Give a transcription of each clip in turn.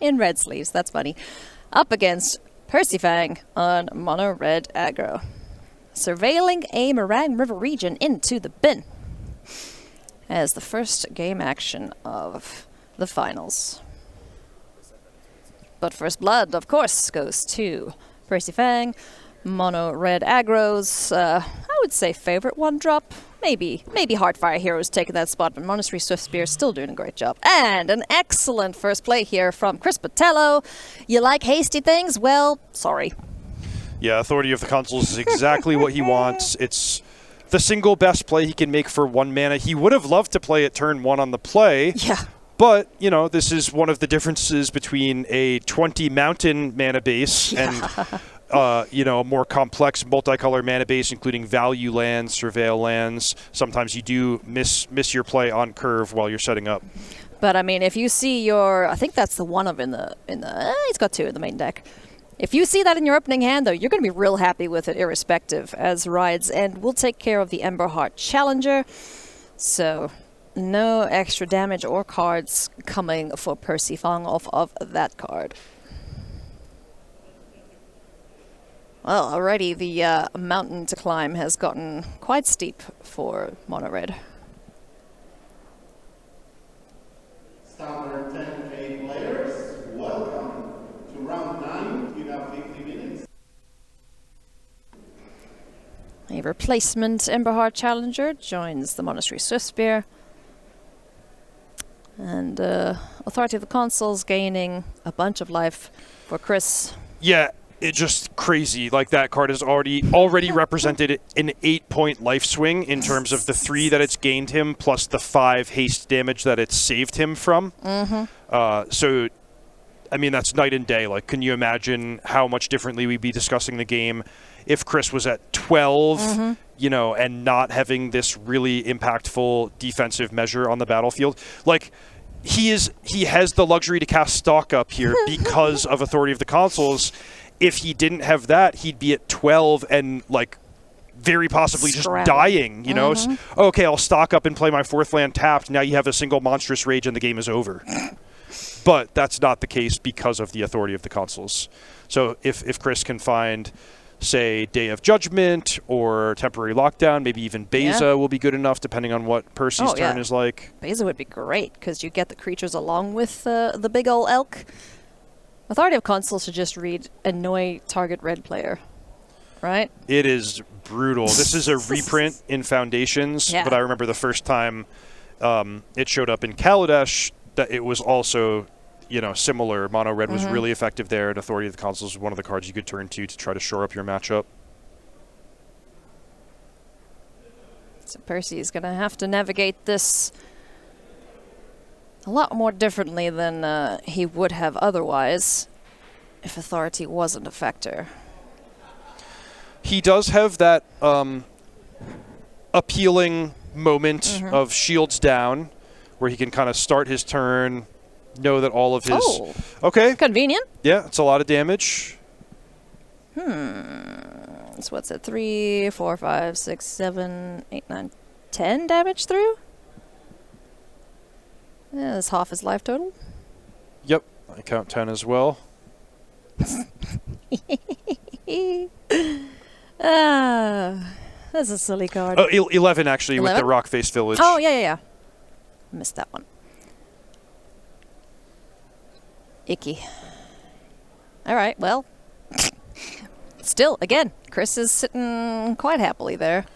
in red sleeves. That's funny. Up against Percy Fang on mono red aggro. Surveilling a Meringue River region into the bin as the first game action of the finals. But first blood, of course, goes to Percy Fang. Mono red aggro's, I would say, favorite one drop. Maybe Heartfire Hero's taking that spot, but Monastery Swiftspear still doing a great job. And an excellent first play here from Chris Botelho. You like hasty things? Well, sorry. Yeah, Authority of the Consuls is exactly what he wants. It's the single best play he can make for 1 mana. He would have loved to play it turn 1 on the play. Yeah. But, you know, this is one of the differences between a 20 mountain mana base and, you know, a more complex multicolor mana base, including value lands, surveil lands. Sometimes you do miss your play on curve while you're setting up. But, I mean, if you see your... I think that's the one of in the he's got 2 in the main deck. If you see that in your opening hand, though, you're going to be real happy with it, irrespective, as Ride's End will take care of the Emberheart Challenger. So... no extra damage or cards coming for Percy Fang off of that card. Well, already the mountain to climb has gotten quite steep for Mono Red. Standard 10K players, welcome to round 9. You have 50 minutes. A replacement Emberheart Challenger joins the Monastery Swiftspear. And Authority of the Consuls gaining a bunch of life for Chris. Yeah, it's just crazy. Like, that card has already represented an 8-point life swing in terms of the 3 that it's gained him, plus the 5 haste damage that it's saved him from. So, I mean, that's night and day. Like, can you imagine how much differently we'd be discussing the game if Chris was at 12, you know, and not having this really impactful defensive measure on the battlefield? Like, he has the luxury to cast Stalk Up here because of Authority of the Consuls. If he didn't have that, he'd be at 12 and, like, very possibly just dying, you know? So, okay, I'll Stock Up and play my 4th land tapped. Now you have a single Monstrous Rage and the game is over. But that's not the case because of the Authority of the Consuls. So if Chris can find, say, Day of Judgment or Temporary Lockdown, maybe even Beza will be good enough, depending on what Percy's turn is like. Beza would be great, because you get the creatures along with the big ol' elk. Authority of Consuls should just read Annoy Target Red Player, right? It is brutal. This is a reprint in Foundations, but I remember the first time it showed up in Kaladesh, that it was also, you know, similar. Mono Red was really effective there, and Authority of the Consuls was one of the cards you could turn to try to shore up your matchup. So Percy is going to have to navigate this a lot more differently than he would have otherwise if Authority wasn't a factor. He does have that appealing moment of shields down, where he can kind of start his turn, know that all of his... Okay. Convenient. Yeah, it's a lot of damage. So what's it? 3, 4, 5, 6, 7, 8, 9, 10 damage through? Yeah, that's half his life total. Yep, I count 10 as well. That's a silly card. Oh, 11 actually 11? With the Rock-Faced Village. Oh, yeah. Missed that one. Icky. All right, well. Still, again, Chris is sitting quite happily there.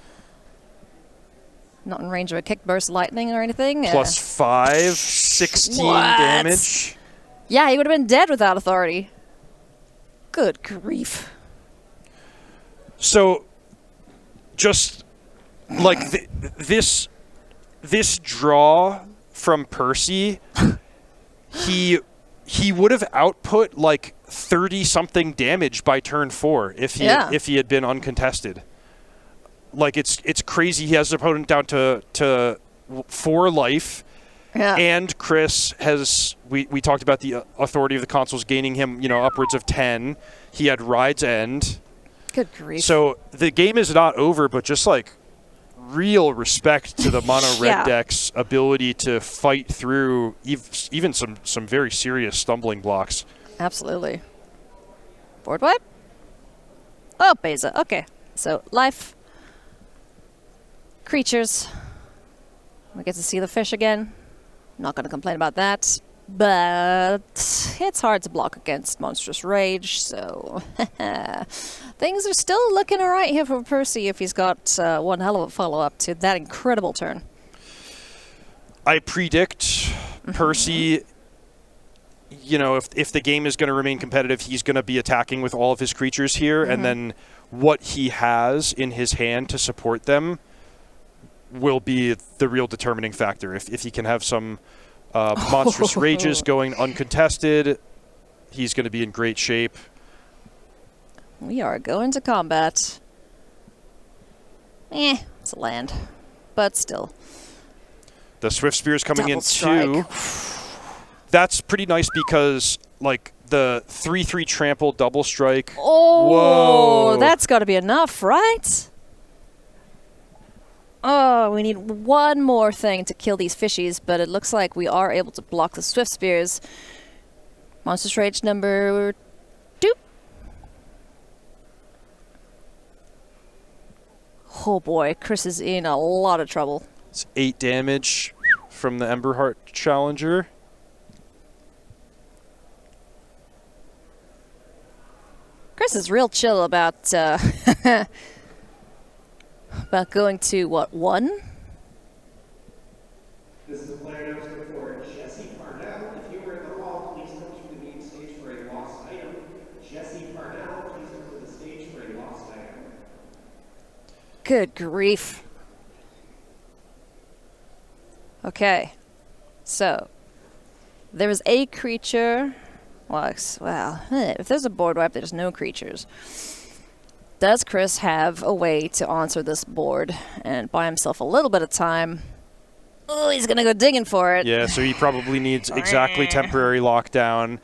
Not in range of a Kick Burst Lightning or anything. Plus 5, 16 damage. Yeah, he would have been dead without Authority. Good grief. So, just like this draw from Percy, he would have output like 30-something damage by turn 4 if he had been uncontested. Like, it's crazy. He has his opponent down to 4 life. Yeah. And Chris has, we talked about the Authority of the Consuls gaining him, you know, upwards of 10. He had Ride's End. Good grief. So the game is not over, but just like real respect to the mono red Yeah. deck's ability to fight through even some very serious stumbling blocks. Absolutely. Board wipe? Oh, Beza. Okay. So, life. Creatures. We get to see the fish again. Not going to complain about that. But it's hard to block against Monstrous Rage, so things are still looking alright here for Percy if he's got one hell of a follow-up to that incredible turn. I predict Percy, you know, if the game is going to remain competitive, he's going to be attacking with all of his creatures here, and then what he has in his hand to support them will be the real determining factor. If he can have some Monstrous Rages going uncontested, he's going to be in great shape. We are going to combat. It's a land. But still. The Swift Spear's coming Double in strike. too. That's pretty nice because, like, the 3/3 trample double strike. Oh, Whoa. that's got to be enough, right? Oh, we need one more thing to kill these fishies, but it looks like we are able to block the Swift Spears. Monstrous Rage number 2. Oh boy, Chris is in a lot of trouble. It's 8 damage from the Emberheart Challenger. Chris is real chill about about going to, what, 1? This is a player announcement for Jesse Parnell. If you were in the hall, please come to the main stage for a lost item. Jesse Parnell, please come to the stage for a lost item. Good grief. Okay. So, there is a creature. Well, if there's a board wipe, there's no creatures. Does Chris have a way to answer this board and buy himself a little bit of time? Oh, he's going to go digging for it. Yeah, so he probably needs exactly temporary lockdown.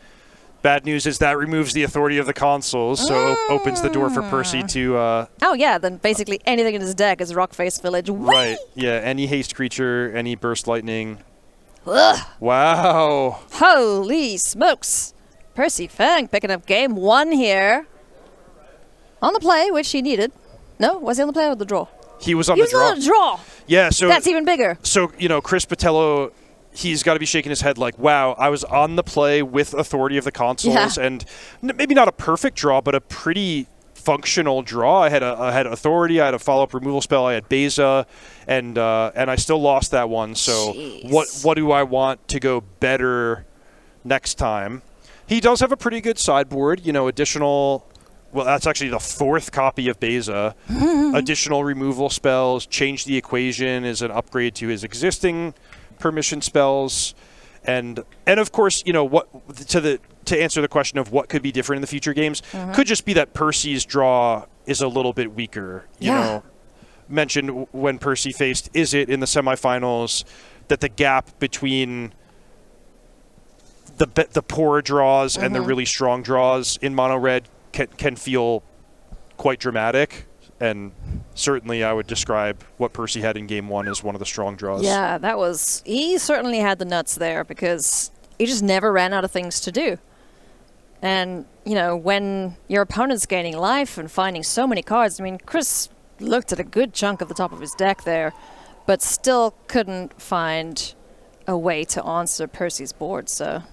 Bad news is that removes the authority of the consoles, so opens the door for Percy to... Oh, yeah, then basically anything in his deck is Rockface Village. right, yeah, any haste creature, any burst lightning. Ugh. Wow. Holy smokes. Percy Fang picking up game 1 here. On the play, which he needed. No, was he on the play or the draw? He was on He the was draw. on the draw. Yeah, so... That's even bigger. So, you know, Chris Botelho, he's got to be shaking his head like, wow, I was on the play with authority of the consoles, Yeah. and maybe not a perfect draw, but a pretty functional draw. I had authority, I had a follow-up removal spell, I had Beza, and I still lost that one. So Jeez. what do I want to go better next time? He does have a pretty good sideboard, you know, additional... Well, that's actually the 4th copy of Beza. Additional removal spells, change the equation is an upgrade to his existing permission spells, and of course, you know, what to answer the question of what could be different in the future games, could just be that Percy's draw is a little bit weaker. You know, mentioned when Percy faced Izzet in the semifinals that the gap between the poor draws and the really strong draws in mono red can feel quite dramatic, and certainly I would describe what Percy had in game 1 as one of the strong draws. Yeah, he certainly had the nuts there because he just never ran out of things to do. And, you know, when your opponent's gaining life and finding so many cards, I mean, Chris looked at a good chunk of the top of his deck there, but still couldn't find a way to answer Percy's board, so...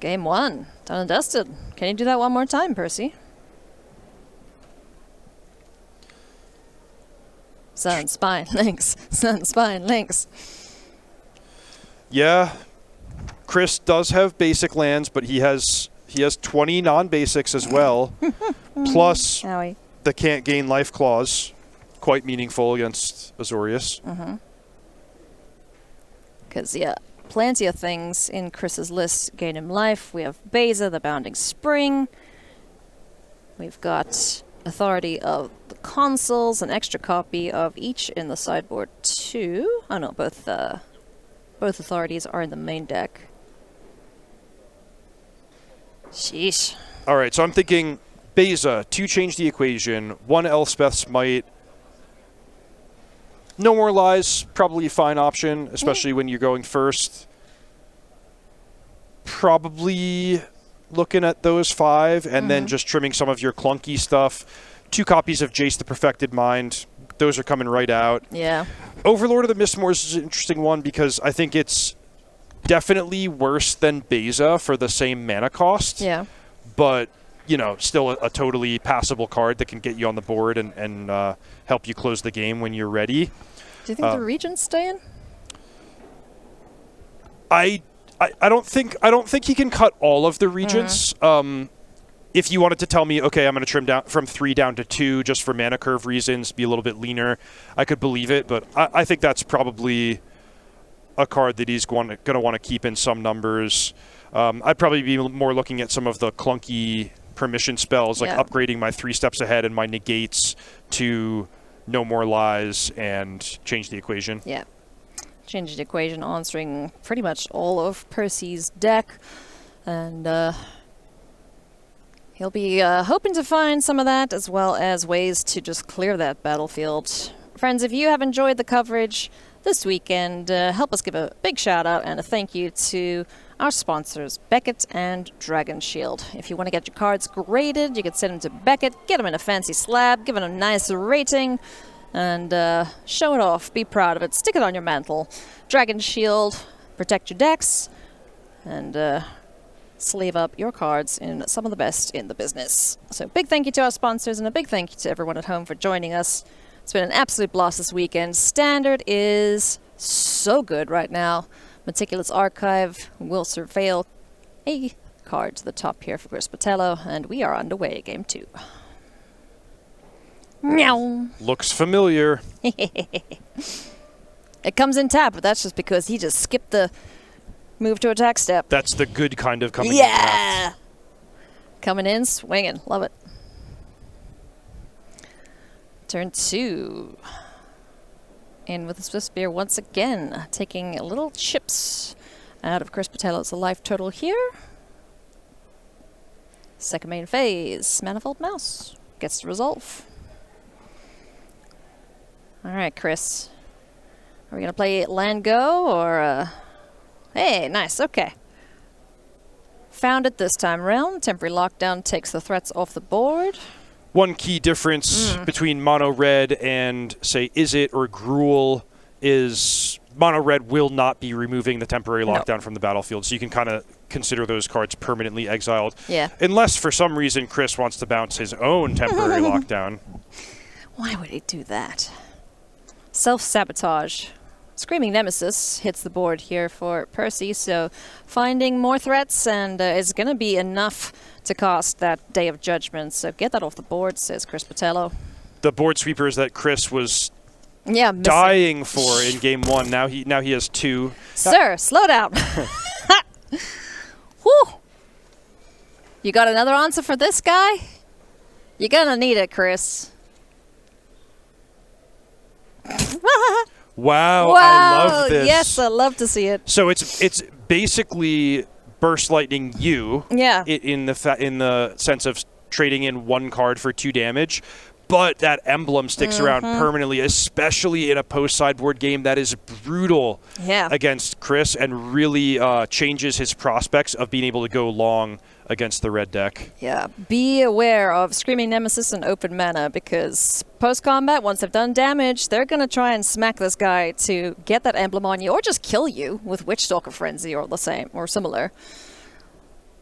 Game 1, done and dusted. Can you do that one more time, Percy? Sun, spine, links. Sun, spine, links. Yeah, Chris does have basic lands, but he has 20 non-basics as well, plus Owie. the can't gain life clause, quite meaningful against Azorius. Because, yeah, plenty of things in Chris's list gain him life. We have Beza, the Bounding Spring. We've got authority of the consoles, an extra copy of each in the sideboard too. Oh no, both authorities are in the main deck. Sheesh. All right, so I'm thinking Beza, 2 change the equation, 1 Elspeth's Might, No More Lies, probably a fine option, especially when you're going first. Probably looking at those 5 and then just trimming some of your clunky stuff. 2 copies of Jace the Perfected Mind. Those are coming right out. Yeah. Overlord of the Mistmoors is an interesting one because I think it's definitely worse than Beza for the same mana cost. Yeah. But, you know, still a totally passable card that can get you on the board and help you close the game when you're ready. Do you think the Regent's staying? I don't think he can cut all of the Regents. If you wanted to tell me, okay, I'm going to trim down from 3 down to 2 just for mana curve reasons, be a little bit leaner, I could believe it. But I think that's probably a card that he's going to want to keep in some numbers. I'd probably be more looking at some of the clunky permission spells, like upgrading my 3 steps ahead and my negates to No More Lies and change the equation. Yeah. Change the equation, answering pretty much all of Percy's deck. And he'll be hoping to find some of that, as well as ways to just clear that battlefield. Friends, if you have enjoyed the coverage this weekend, help us give a big shout out and a thank you to our sponsors, Beckett and Dragon Shield. If you want to get your cards graded, you can send them to Beckett, get them in a fancy slab, give them a nice rating, and show it off. Be proud of it. Stick it on your mantle. Dragon Shield, protect your decks, and sleeve up your cards in some of the best in the business. So big thank you to our sponsors, and a big thank you to everyone at home for joining us. It's been an absolute blast this weekend. Standard is so good right now. Meticulous Archive will surveil a card to the top here for Chris Botelho, and we are underway, game 2. Meow. Looks familiar. It comes in tap, but that's just because he just skipped the move to attack step. That's the good kind of coming in tapped. Coming in, swinging. Love it. Turn 2. In with the Swift Spear once again, taking little chips out of Chris Botelho's life total here. Second main phase, Manifold Mouse gets to resolve. All right, Chris. Are we going to play land go or... Hey, nice, okay. Found it this time around. Temporary Lockdown takes the threats off the board. One key difference between Mono Red and, say, Izzet or Gruul is Mono Red will not be removing the temporary lockdown from the battlefield, so you can kind of consider those cards permanently exiled. Yeah. Unless, for some reason, Chris wants to bounce his own temporary lockdown. Why would he do that? Self-sabotage. Screaming Nemesis hits the board here for Percy, so finding more threats, and is going to be enough to cost that Day of Judgment. So get that off the board, says Chris Botelho. The board sweepers that Chris was missing. dying for in game 1, now he has 2. Sir, slow down. Whew. You got another answer for this guy? You're going to need it, Chris. Wow, I love this. Yes, I love to see it. So it's basically Burst Lightning you. Yeah. In the sense of trading in 1 card for 2 damage, but that emblem sticks around permanently, especially in a post-sideboard game that is brutal against Chris and really changes his prospects of being able to go long against the red deck. Yeah, be aware of Screaming Nemesis and open mana, because post-combat, once they've done damage, they're going to try and smack this guy to get that emblem on you, or just kill you with Witchstalker Frenzy or the same, or similar.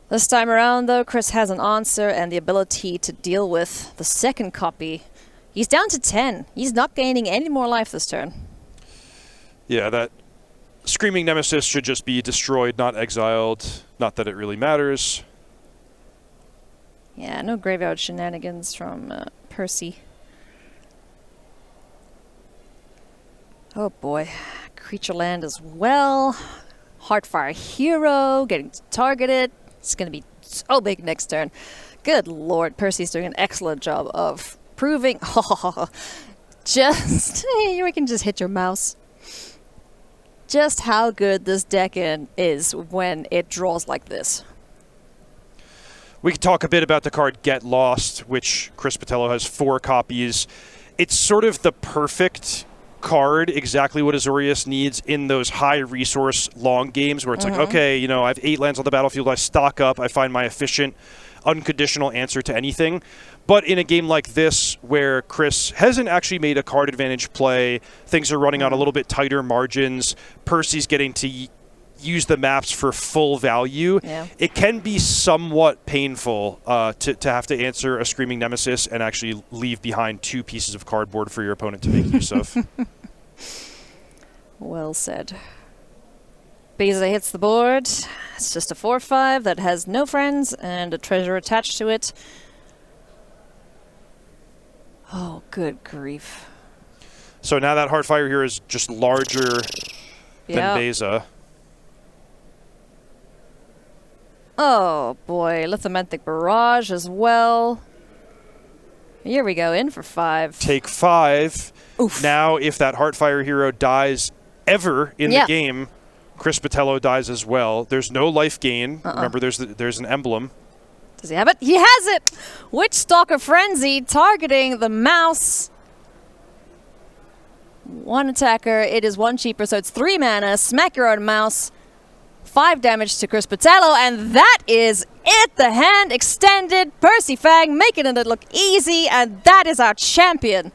This time around, though, Chris has an answer and the ability to deal with the second copy. He's down to 10. He's not gaining any more life this turn. Yeah, that Screaming Nemesis should just be destroyed, not exiled. Not that it really matters. Yeah, no graveyard shenanigans from Percy. Oh boy. Creature land as well. Heartfire Hero getting targeted. It's going to be so big next turn. Good lord, Percy's doing an excellent job of proving... you can just hit your mouse. Just how good this deck is when it draws like this. We could talk a bit about the card Get Lost, which Chris Botelho has 4 copies. It's sort of the perfect card exactly what Azorius needs in those high resource long games where it's like, okay, you know, I have 8 lands on the battlefield, I stock up, I find my efficient, unconditional answer to anything. But in a game like this, where Chris hasn't actually made a card advantage play, things are running on a little bit tighter margins, Percy's getting to use the maps for full value, it can be somewhat painful to have to answer a Screaming Nemesis and actually leave behind 2 pieces of cardboard for your opponent to make use of. Well said. Beza hits the board. It's just a 4/5 that has no friends and a treasure attached to it. Oh, good grief. So now that Heartfire here is just larger than Beza. Oh, boy. Lithomantic Barrage as well. Here we go. In for 5. Take 5. Oof. Now, if that Heartfire hero dies ever in the game, Chris Botelho dies as well. There's no life gain. Remember, there's an emblem. Does he have it? He has it! Witchstalker Frenzy targeting the mouse. 1 attacker. It is 1 cheaper, so it's 3 mana. Smack your own mouse. 5 damage to Chris Botelho, and that is it. The hand extended. Percy Fang making it look easy, and that is our champion.